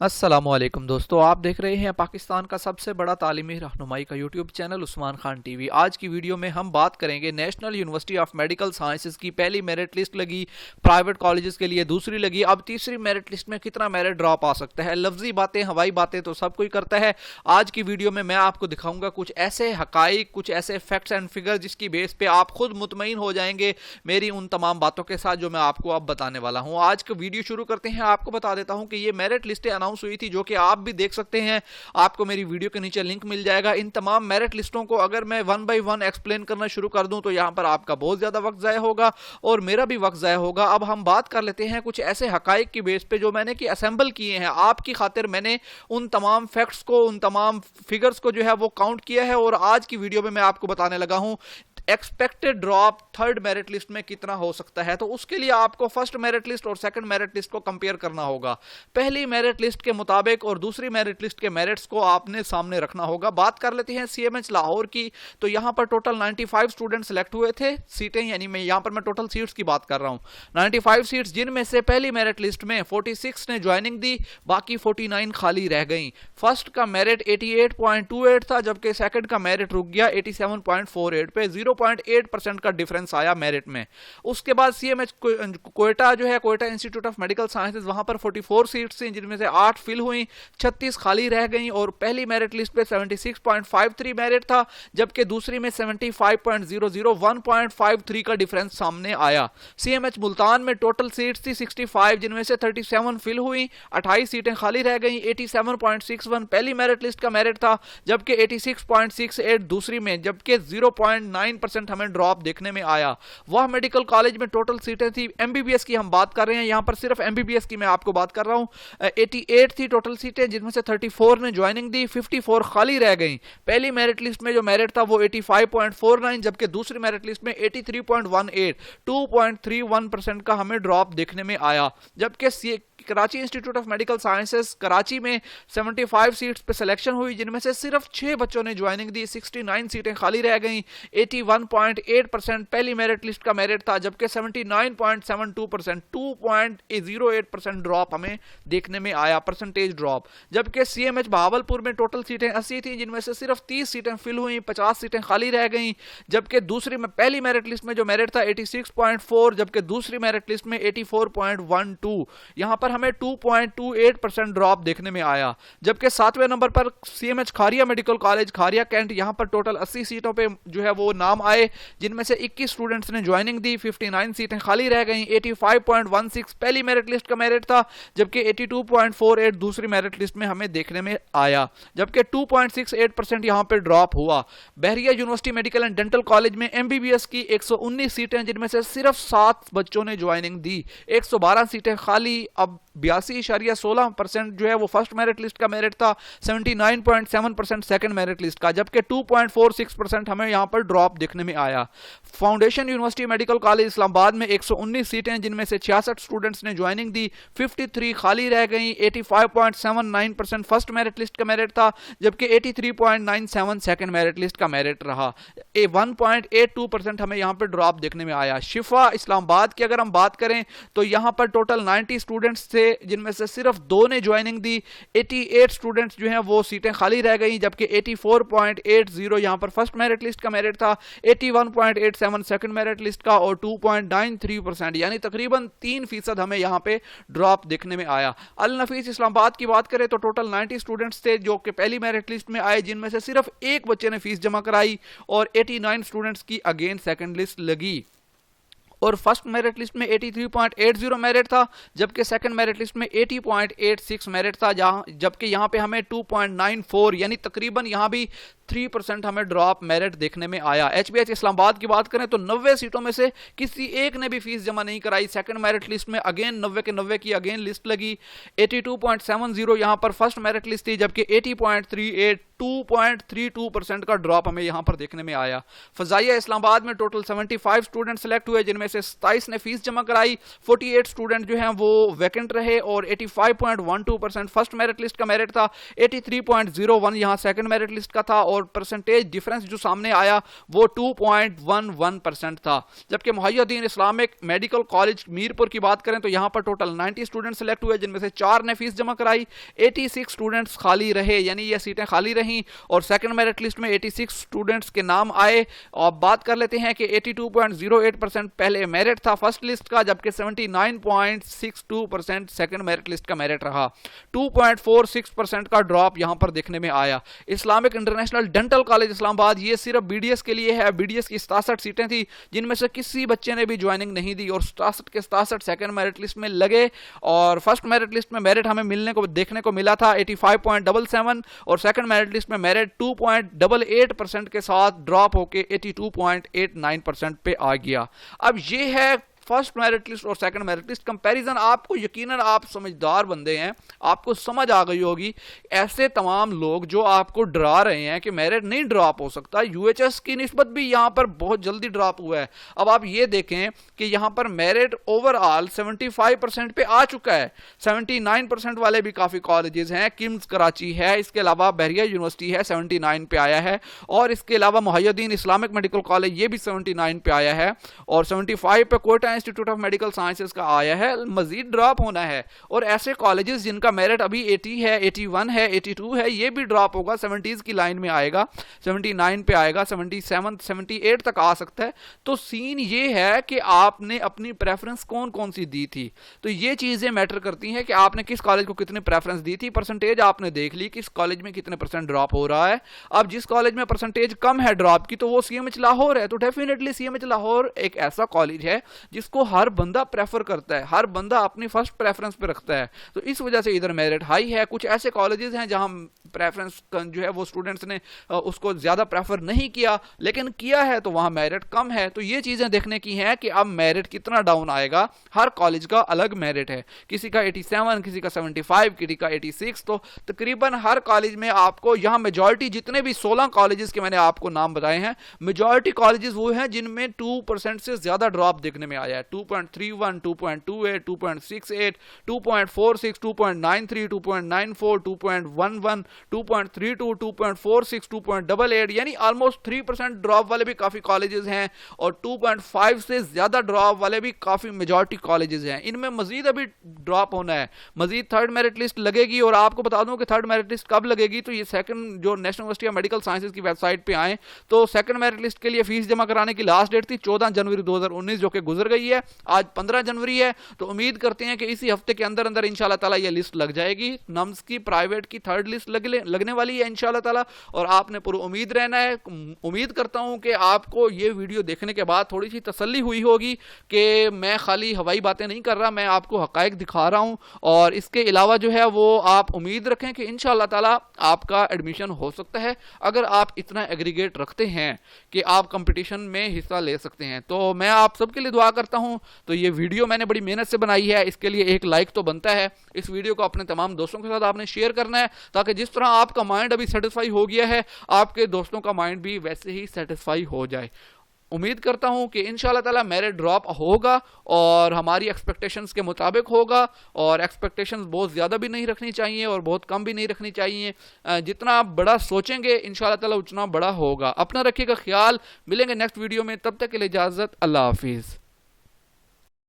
अस्सलामुअलैकुम दोस्तों, आप देख रहे हैं पाकिस्तान का सबसे बड़ा तालीमी रहनुमाई का YouTube channel Usman Khan TV. आज की वीडियो में हम बात करेंगे national university of medical sciences की पहली मेरिट लिस्ट लगी, प्राइवेट कॉलेजेस के लिए दूसरी लगी, अब तीसरी मेरिट लिस्ट में कितना मेरिट ड्रॉप आ सकता है। लफ्जी बातें, हवाई बातें तो सब कोई करता है। आज की वीडियो में मैं आपको दिखाऊंगा कुछ ऐसे हकाइक, कुछ ऐसे फैक्ट्स एंड फिगर जिसकी बेस पे आप खुद मुतमईन हो जाएंगे मेरी उन तमाम बातों के साथ जो मैं आपको अब बताने वाला हूं। आज का वीडियो शुरू करते हैं। आपको बता देता हूं कि ये मेरिट लिस्टें अनाउंस हुई थी, जो कि आप भी देख सकते हैं। आपको मेरी वीडियो के नीचे लिंक मिल जाएगा। इन तमाम मेरिट लिस्टों को अगर मैं वन बाय वन एक्सप्लेन करना शुरू कर दूं तो यहां पर आपका बहुत ज्यादा वक्त जाया होगा और मेरा भी वक्त जाया होगा। अब हम बात कर लेते हैं कुछ ऐसे हकाइक की बेस पे जो मैंने कि असेंबल किए हैं आपकी खातिर। मैंने उन तमाम फैक्ट्स को, उन तमाम फिगर्स को जो है वो काउंट किया है और आज की वीडियो में मैं आपको बताने लगा हूं expected drop third merit list में कितना हो सकता है। तो उसके लिए आपको फर्स्ट मेरिट लिस्ट और सेकंड मेरिट लिस्ट को कंपेयर करना होगा। पहली मेरिट लिस्ट के मुताबिक और दूसरी मेरिट लिस्ट के मेरिट्स को आपने सामने रखना होगा। बात कर लेते हैं सीएमएच लाहौर की। तो यहां पर टोटल 95 स्टूडेंट सिलेक्ट हुए थे सीटें, यानी मैं यहां पर मैं टोटल सीट्स की बात कर रहा हूं 95 सीट्स, जिनमें से पहली मेरिट लिस्ट में 46 ने ज्वाइनिंग दी, बाकी 49 खाली रह गई। फर्स्ट का मेरिट 88.28 था, जबकि सेकंड का मेरिट रुक गया 87.48 पे। 0.8% का डिफरेंस आया मेरिट में। उसके बाद सीएमएच कोयटा जो है, Quetta institute of medical sciences, वहां पर 44 सीट्स थी, जिनमें से 8 फिल हुई, 36 खाली रह गई और पहली मेरिट लिस्ट पे 76.53 मेरिट था, जबकि दूसरी में 75.00 1.53 का डिफरेंस सामने आया। सीएमएच मुल्तान में टोटल सीट्स थी 65, जिनमें से 37 फिल हुई, 28 सीटें खाली रह गई। 87.61 पहली मेरिट लिस्ट का मेरिट था, जबकि 86.68 दूसरी में, जबकि 0.9% हमें ड्रॉप देखने में आया। वह मेडिकल कॉलेज में टोटल सीटें थी, एमबीबीएस की हम बात कर रहे हैं, यहां पर सिर्फ एमबीबीएस की मैं आपको बात कर रहा हूं। 88 थी टोटल सीटें, जिनमें से 34 ने ज्वाइनिंग दी, 54 खाली रह गई। पहली मेरिट लिस्ट में जो मेरिट था वो 85.49, जबकि दूसरी मेरिट लिस्ट में 83.18 2.31% का हमें ड्रॉप देखने में आया। जबकि Karachi institute of medical sciences Karachi में 75 सीट्स पे सिलेक्शन हुई, जिनमें से सिर्फ 6 बच्चों ने ज्वाइनिंग दी, 69 सीटें खाली रह गईं। 81.8% पहली मेरिट लिस्ट का मेरिट था, जबकि 79.72% 2.08% ड्रॉप हमें देखने में आया, परसेंटेज ड्रॉप। जबकि सीएमएच बहावलपुर में टोटल सीटें 80 थी, जिनमें से सिर्फ 30 सीटें फिल हुई, 50 सीटें खाली रह गईं। जबकि दूसरी में पहली मेरिट लिस्ट में जो मेरिट था 86.4, जबकि दूसरी मेरिट लिस्ट में 84.12, यहां पर हमें 2.28% ड्रॉप देखने में आया। जबकि 7वें नंबर पर सीएमएच खारिया मेडिकल कॉलेज खारिया कैंट, यहां पर टोटल 80 सीटों पे जो है वो नाम आए, जिनमें से 21 स्टूडेंट्स ने ज्वाइनिंग दी, 59 सीटें खाली रह गईं। 85.16 पहली मेरिट लिस्ट का मेरिट था, जबकि 82.48 दूसरी मेरिट लिस्ट में हमें देखने में आया, जबकि 2.68% यहां पर ड्रॉप हुआ। बहरिया university medical and dental college में एमबीबीएस की 119 सीटें, जिनमें से सिर्फ 7 बच्चों ने ज्वाइनिंग दी, 112 सीटें खाली। अब 82.16% जो है वो फर्स्ट मेरिट लिस्ट का मेरिट था, 79.7% सेकंड मेरिट लिस्ट का, जबकि 2.46% हमें यहां पर ड्रॉप देखने में आया। Foundation university medical college Islamabad में 119 सीटें, जिनमें से 66 स्टूडेंट्स ने ज्वाइनिंग दी, 53 खाली रह गई। 85.79% फर्स्ट मेरिट लिस्ट का मेरिट था, जबकि 83.97 सेकंड मेरिट लिस्ट का मेरिट रहा। 1.82% हमें यहां पर ड्रॉप देखने में आया। शिफा इस्लामाबाद की अगर हम बात करें तो यहां पर टोटल 90 स्टूडेंट्स थे, जिनमें से सिर्फ 2 ने ज्वाइनिंग दी, 88 स्टूडेंट्स जो हैं वो सीटें खाली रह गई, जबकि 84.80 यहां पर फर्स्ट मेरिट लिस्ट का मेरिट था, 81.87 सेकंड मेरिट लिस्ट का और 2.93% यानी तकरीबन 3% हमें यहां पे ड्रॉप देखने में आया। अल नफीस इस्लामाबाद की बात करें तो टोटल 90 स्टूडेंट्स थे जो कि पहली मेरिट लिस्ट में आए, जिनमें से सिर्फ एक बच्चे ने फीस जमा कराई और 89 स्टूडेंट्स की अगेन सेकंड लिस्ट लगी। और फर्स्ट मेरिट लिस्ट में 83.80 मेरिट था, जबकि सेकंड मेरिट लिस्ट में 80.86 मेरिट था, जबकि यहां पे हमें 2.94 यानी तकरीबन यहां भी 3% हमें ड्रॉप मेरिट देखने में आया। एचबीएच इस्लामाबाद की बात करें तो 90 सीटों में से किसी एक ने भी फीस जमा नहीं कराई। सेकंड मेरिट लिस्ट में अगेन 90 के 90 की अगेन लिस्ट लगी। 82.70 यहां पर फर्स्ट मेरिट लिस्ट थी, जबकि 80.38 2.32% का ड्रॉप हमें यहां पर देखने में आया। फजाइया इस्लामाबाद में टोटल 75 स्टूडेंट सिलेक्ट हुए, जिनमें से 27 ने फीस जमा कराई, 48 स्टूडेंट जो हैं वो वैकेंट रहे और 85.12% फर्स्ट मेरिट लिस्ट का मेरिट था, 83.01 यहां सेकंड मेरिट लिस्ट का था और और परसेंटेज डिफरेंस जो सामने आया वो 2.11% था। जबकि मुहैय्यद्दीन इस्लामिक मेडिकल कॉलेज मीरपुर की बात करें तो यहां पर टोटल 90 स्टूडेंट सेलेक्ट हुए, जिनमें से 4 ने फीस जमा कराई, 86 स्टूडेंट्स खाली रहे, यानी ये सीटें खाली रहीं और सेकंड मेरिट लिस्ट में 86 स्टूडेंट्स के नाम आए। और बात कर लेते हैं कि 82.08% पहले मेरिट था फर्स्ट लिस्ट का, जबकि 79.62% सेकंड मेरिट लिस्ट का मेरिट रहा। 2.46% का ड्रॉप यहां पर देखने में आया। Islamic international dental college Islamabad, ये सिर्फ बीडीएस के लिए है। बीडीएस की 67 सीटें थी, जिनमें से किसी बच्चे ने भी ज्वाइनिंग नहीं दी और 67 के 67 सेकंड मेरिट लिस्ट में लगे और फर्स्ट मेरिट लिस्ट में मेरिट हमें मिलने को देखने को मिला था 85.77 और सेकंड मेरिट लिस्ट में मेरिट 2.88% के साथ ड्रॉप होके 82.89% पे आ गया। अब ये है फर्स्ट मेरिट लिस्ट और सेकंड मेरिट लिस्ट कंपैरिजन। आपको यकीनन, आप समझदार बंदे हैं, आपको समझ आ गई होगी। ऐसे तमाम लोग जो आपको डरा रहे हैं कि मेरिट नहीं ड्रॉप हो सकता, यूएचएस की निस्बत भी यहां पर बहुत जल्दी ड्रॉप हुआ है। अब आप ये देखें कि यहां पर मेरिट ओवरऑल 75% पे आ चुका है। 79% वाले भी काफी कॉलेजेस हैं, किम्स कराची है, इसके अलावा बहरिया यूनिवर्सिटी है 79 पे आया है, और इसके अलावा मुहैय्यद्दीन इस्लामिक मेडिकल कॉलेज ये भी 79 पे आया है, और 75 पे Kota institute of medical sciences का आया है। मजीद ड्रॉप होना है और ऐसे कॉलेजेस जिनका मेरिट अभी 80 है, 81 है, 82 है, ये भी ड्रॉप होगा, 70s की लाइन में आएगा, 79 पे आएगा, 77, 78 तक आ सकता है। तो सीन ये है कि आपने अपनी प्रेफरेंस कौन कौन सी दी थी। तो ये चीजें मैटर करती हैं कि आपने किस कॉलेज को कितनी प्रेफरेंस दी थी। परसेंटेज आपने देख ली किस कॉलेज में कितने परसेंट ड्रॉप हो रहा है। अब जिस कॉलेज में परसेंटेज कम है ड्रॉप की, तो वो सीएमएच लाहौर है, तो डेफिनेटली सीएमएच लाहौर एक ऐसा कॉलेज है जिसको हर बंदा प्रेफर करता है, हर बंदा अपनी फर्स्ट प्रेफरेंस पे रखता है। तो इस वजह से इधर मेरिट हाई है। कुछ ऐसे कॉलेजेस हैं जहां प्रेफरेंस जो है वो स्टूडेंट्स ने उसको ज्यादा प्रेफर नहीं किया, लेकिन किया है तो वहां मेरिट कम है। तो ये चीजें देखने की हैं कि अब मेरिट कितना डाउन आएगा। हर कॉलेज का अलग मेरिट है, किसी का 87, किसी का 75, किसी का 86। तो तकरीबन हर कॉलेज में आपको यहां मेजॉरिटी, जितने भी 16 कॉलेजेस के मैंने आपको नाम बताए हैं, मेजॉरिटी कॉलेजेस वो हैं जिनमें 2% से ज्यादा ड्रॉप देखने में आया है। 2.31, 2.28, 2.68, 2.46, 2.93, 2.94, 2.11, 2.32, 2.46, 2.88, यानी ऑलमोस्ट 3% ड्रॉप वाले भी काफी कॉलेजेस हैं और 2.5 से ज्यादा ड्रॉप वाले भी काफी मेजॉरिटी कॉलेजेस हैं। इनमें मजीद अभी ड्रॉप होना है, मजीद थर्ड मेरिट लिस्ट लगेगी। और आपको बता दूं कि थर्ड मेरिट लिस्ट कब लगेगी, तो ये सेकंड जो national university of medical sciences की वेबसाइट पे आए तो सेकंड मेरिट लिस्ट के लिए फीस जमा कराने की लास्ट डेट थी 14 जनवरी 2019, जो कि गुजर गई है। आज 15 जनवरी है, तो उम्मीद करते हैं कि इसी हफ्ते के अंदर अंदर इंशाल्लाह ताला ये लिस्ट लग जाएगी। नम्स की प्राइवेट की थर्ड लिस्ट लगने वाली है इंशाल्लाह ताला, और आपने पूरी उम्मीद रहना है। उम्मीद करता हूं कि आपको ये वीडियो देखने के बाद थोड़ी सी तसल्ली हुई होगी कि मैं खाली हवाई बातें नहीं कर रहा, मैं आपको हकायक दिखा रहा हूं। और इसके अलावा जो है वो आप उम्मीद रखें कि इंशाल्लाह ताला आपका एडमिशन हो सकता है, अगर आप इतना एग्रीगेट रखते हैं कि आप कंपटीशन में हिस्सा ले सकते हैं। तो मैं आप सबके लिए दुआ करता हूं। तो ये वीडियो मैंने बड़ी मेहनत से बनाई है, इसके लिए एक लाइक तो बनता है। इस वीडियो को अपने तमाम दोस्तों के साथ आपने शेयर करना है, ताकि जिस तरह आपका माइंड अभी सेटिस्फाई हो गया है, आपके दोस्तों का माइंड भी वैसे ही सेटिस्फाई हो जाए। उम्मीद करता हूं कि इंशाल्लाह ताला मेरिट ड्रॉप होगा और हमारी एक्सपेक्टेशंस के मुताबिक होगा। और एक्सपेक्टेशंस बहुत ज़्यादा भी नहीं रखनी चाहिए और बहुत कम भी नहीं रखनी चाहिए। जितना आप बड़ा सोचेंगे इंशाल्लाह ताला उतना बड़ा होगा। अपना रखिएगा ख्याल, मिलेंगे नेक्स्ट वीडियो में, तब तक के लिए इजाज़त, अल्लाह हाफिज़।